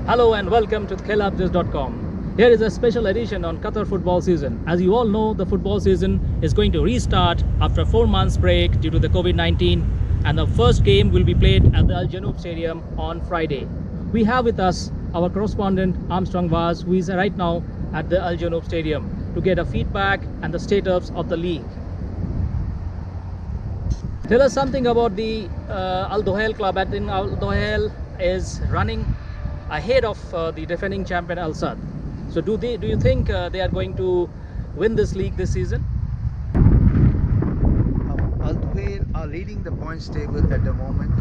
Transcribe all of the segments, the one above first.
Hello and welcome to KhelUpdates.com. Here is a special edition on Qatar football season. As you all know, the football season is going to restart after 4 months break due to the COVID-19, and the first game will be played at the Al Janoub Stadium on Friday. We have with us our correspondent Armstrong Vaz, who is right now at the Al Janoub Stadium to get a feedback and the status of the league. Tell us something about the Al Duhail club. I think Al Duhail is running ahead of the defending champion Al Sadd. So do you think they are going to win this league this season? Al Duhail are leading the points table at the moment.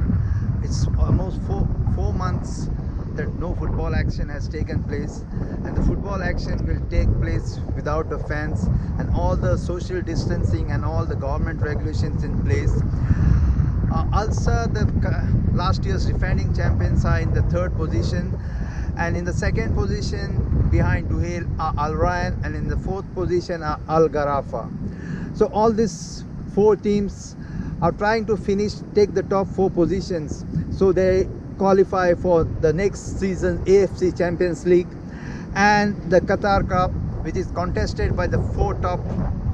It's almost four months that no football action has taken place, and the football action will take place without the fans and all the social distancing and all the government regulations in place. Al Sadd, last year's defending champions, are in the third position, and in the second position behind Duhail are Al Rayyan, and in the fourth position are Al Gharafa. So all these four teams are trying to take the top four positions, so they qualify for the next season AFC Champions League and the Qatar Cup, which is contested by the four top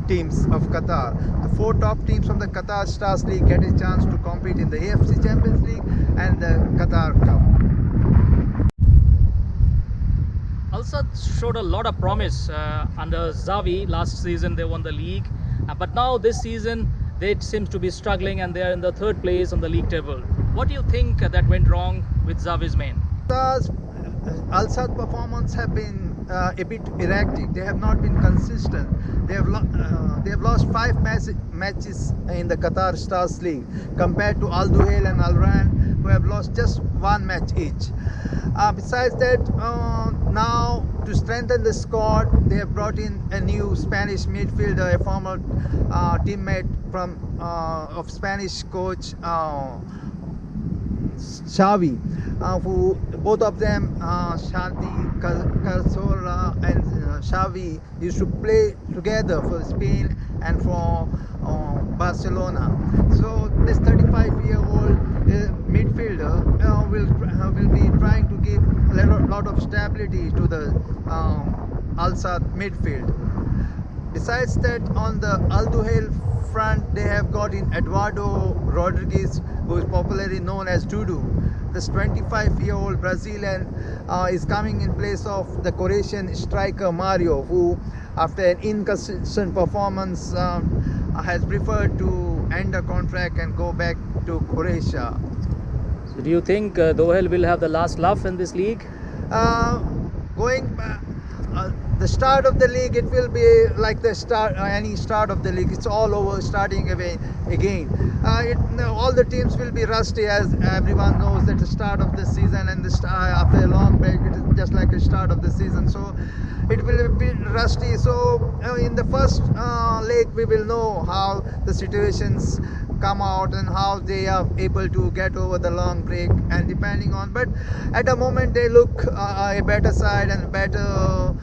teams of Qatar. The four top teams from the Qatar Stars League get a chance to compete in the AFC Champions League and the Qatar Cup. Al Sadd showed a lot of promise under Xavi. Last season they won the league, but now this season they seem to be struggling and they are in the third place on the league table. What do you think that went wrong with Xavi's men? Al Sadd performance have been a bit erratic. They have not been consistent. They have lost 5 matches in the Qatar Stars League compared to Al Duhail and Al Rayyan, who have lost just 1 match each. Besides that, now to strengthen the squad, they have brought in a new Spanish midfielder, a former teammate of Spanish coach Xavi, who both of them, Santi Cazorla and Xavi, used to play together for Spain and for Barcelona. So this 35-year-old midfielder will be trying to give a lot of stability to the Al Sadd midfield. Besides that, on the Al Duhail front, they have got in Eduardo Rodriguez, who is popularly known as Dudu. This 25-year-old Brazilian is coming in place of the Croatian striker Mario, who, after an inconsistent performance, has preferred to end a contract and go back to Croatia. So do you think Duhail will have the last laugh in this league? The start of the league, it will be like the any start of the league. It's all over, starting again. All the teams will be rusty, as everyone knows that the start of the season and after a long break, it is just like the start of the season. So it will be rusty. So in the first leg, we will know how the situations come out and how they are able to get over the long break, and depending on, but at the moment they look a better side and better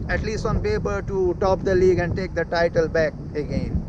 at least on paper to top the league and take the title back again.